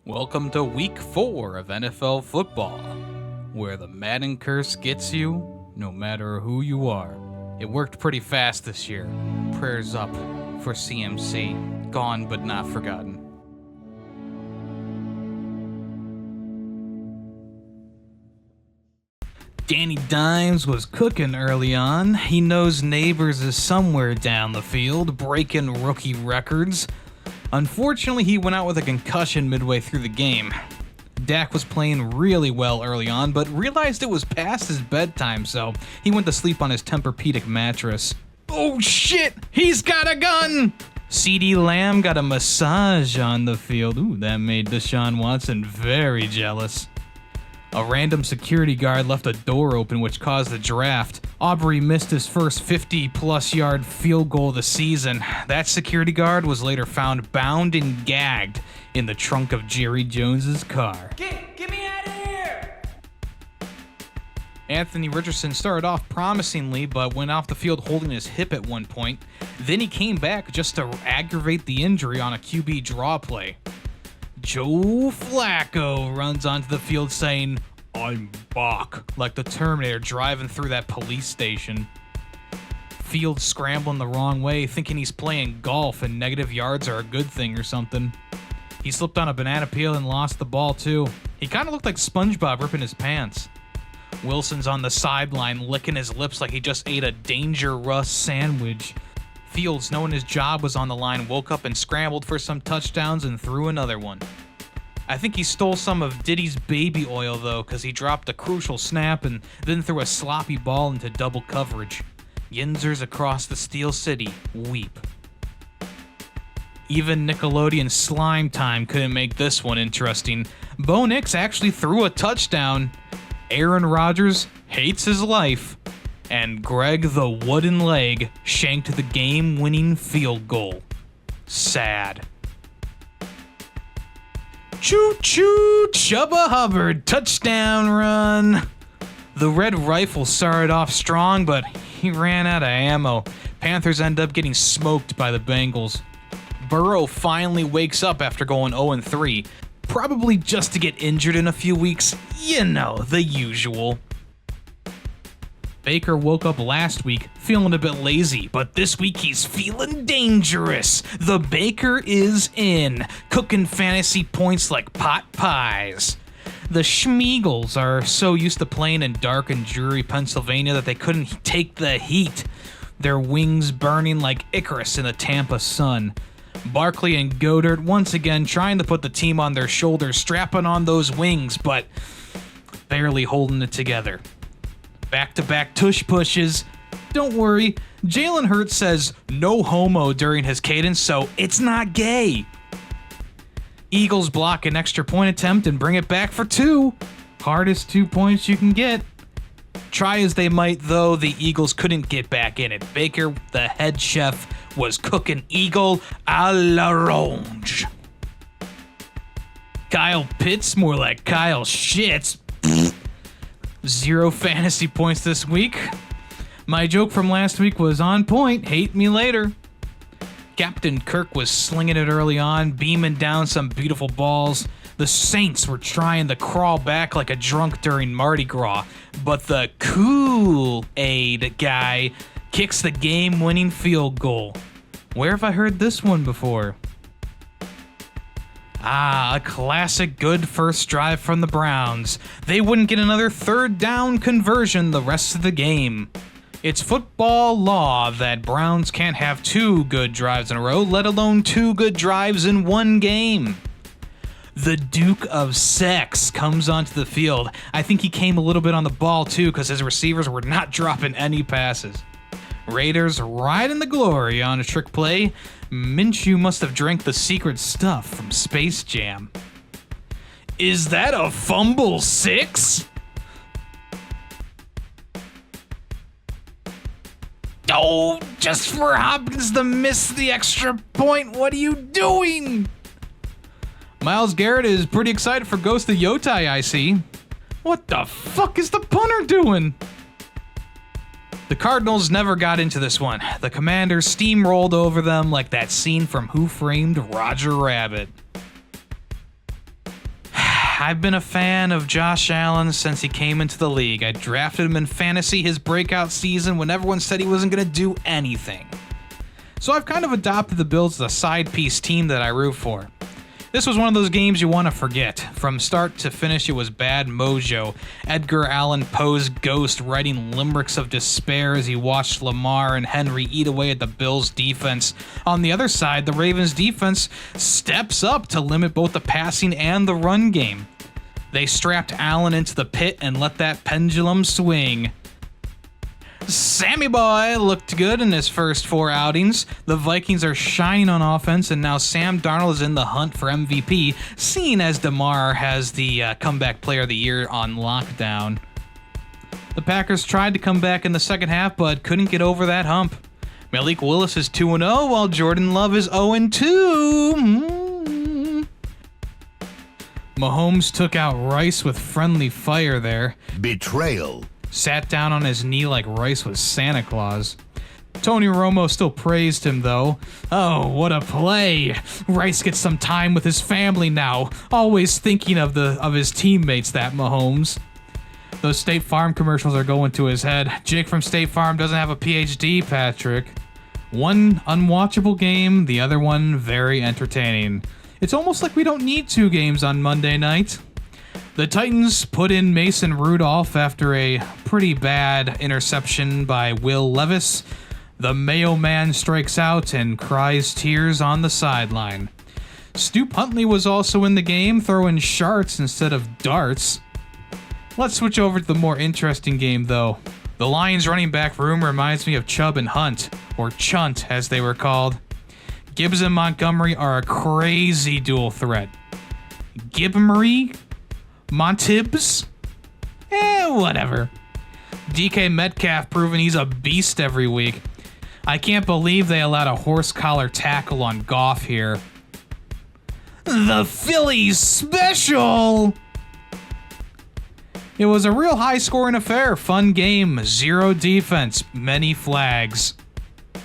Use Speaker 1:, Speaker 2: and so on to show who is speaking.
Speaker 1: Welcome to Week 4 of NFL football, where the Madden curse gets you no matter who you are. It worked pretty fast this year. Prayers up for CMC. Gone but not forgotten. Danny Dimes was cooking early on. He knows Neighbors is somewhere down the field, breaking rookie records. Unfortunately, he went out with a concussion midway through the game. Dak was playing really well early on, but realized it was past his bedtime, so he went to sleep on his Tempur-Pedic mattress. Oh shit! He's got a gun! CeeDee Lamb got a massage on the field. Ooh, that made Deshaun Watson very jealous. A random security guard left a door open, which caused the draft. Aubrey missed his first 50-plus yard field goal of the season. That security guard was later found bound and gagged in the trunk of Jerry Jones's car.
Speaker 2: Get me out of here!
Speaker 1: Anthony Richardson started off promisingly, but went off the field holding his hip at one point. Then he came back just to aggravate the injury on a QB draw play. Joe Flacco runs onto the field saying, "I'm back," like the Terminator driving through that police station. Field scrambling the wrong way, thinking he's playing golf and negative yards are a good thing or something. He slipped on a banana peel and lost the ball too. He kind of looked like SpongeBob ripping his pants. Wilson's on the sideline licking his lips like he just ate a Danger Russ sandwich. Fields, knowing his job was on the line, woke up and scrambled for some touchdowns and threw another one. I think he stole some of Diddy's baby oil, though, because he dropped a crucial snap and then threw a sloppy ball into double coverage. Yinzers across the Steel City weep. Even Nickelodeon Slime Time couldn't make this one interesting. Bo Nix actually threw a touchdown. Aaron Rodgers hates his life. And Greg the Wooden Leg shanked the game-winning field goal. Sad. Choo-choo, Chubba Hubbard, touchdown run. The Red Rifle started off strong, but he ran out of ammo. Panthers end up getting smoked by the Bengals. Burrow finally wakes up after going 0-3, probably just to get injured in a few weeks. You know, the usual. Baker woke up last week feeling a bit lazy, but this week he's feeling dangerous. The Baker is in, cooking fantasy points like pot pies. The Schmeagles are so used to playing in dark and dreary Pennsylvania that they couldn't take the heat, their wings burning like Icarus in the Tampa sun. Barkley and Goddard once again trying to put the team on their shoulders, strapping on those wings, but barely holding it together. Back-to-back tush pushes. Don't worry, Jalen Hurts says no homo during his cadence, so it's not gay. Eagles block an extra point attempt and bring it back for 2. Hardest 2 points you can get. Try as they might, though, the Eagles couldn't get back in it. Baker, the head chef, was cooking Eagle a l'orange. Kyle Pitts, more like Kyle Shits. 0 fantasy points this week. My joke from last week was on point. Hate me later. Captain Kirk was slinging it early on, beaming down some beautiful balls. The Saints were trying to crawl back like a drunk during Mardi Gras, but the Kool-Aid guy kicks the game-winning field goal. Where have I heard this one before? A classic good first drive from the Browns. They wouldn't get another third down conversion the rest of the game. It's football law that Browns can't have 2 good drives in a row, let alone 2 good drives in one game. The Duke of Sex comes onto the field. I think he came a little bit on the ball too, because his receivers were not dropping any passes. Raiders riding the glory on a trick play. Minshew must have drank the secret stuff from Space Jam. Is that a fumble 6? Oh, just for Hopkins to miss the extra point. What are you doing? Myles Garrett is pretty excited for Ghost of Yotai, I see. What the fuck is the punter doing? The Cardinals never got into this one. The Commanders steamrolled over them like that scene from Who Framed Roger Rabbit. I've been a fan of Josh Allen since he came into the league. I drafted him in fantasy his breakout season when everyone said he wasn't going to do anything. So I've kind of adopted the Bills as a side piece team that I root for. This was one of those games you want to forget. From start to finish, it was bad mojo. Edgar Allan Poe's ghost writing limericks of despair as he watched Lamar and Henry eat away at the Bills' defense. On the other side, the Ravens' defense steps up to limit both the passing and the run game. They strapped Allen into the pit and let that pendulum swing. Sammy Boy looked good in his first 4 outings. The Vikings are shining on offense, and now Sam Darnold is in the hunt for MVP, seeing as DeMar has the comeback player of the year on lockdown. The Packers tried to come back in the second half, but couldn't get over that hump. Malik Willis is 2-0, while Jordan Love is 0-2. Mahomes took out Rice with friendly fire there.
Speaker 3: Betrayal.
Speaker 1: Sat down on his knee like Rice was Santa Claus. Tony Romo still praised him, though. Oh, what a play. Rice gets some time with his family now. Always thinking of his teammates, that Mahomes. Those State Farm commercials are going to his head. Jake from State Farm doesn't have a PhD, Patrick. One unwatchable game, the other one very entertaining. It's almost like we don't need 2 games on Monday night. The Titans put in Mason Rudolph after a pretty bad interception by Will Levis. The Mayo Man strikes out and cries tears on the sideline. Stu Huntley was also in the game, throwing sharts instead of darts. Let's switch over to the more interesting game, though. The Lions running back room reminds me of Chubb and Hunt, or Chunt as they were called. Gibbs and Montgomery are a crazy dual threat. Gibbery? Montibs? Whatever. DK Metcalf proving he's a beast every week. I can't believe they allowed a horse collar tackle on Goff here. The Phillies special! It was a real high-scoring affair. Fun game. 0 defense. Many flags.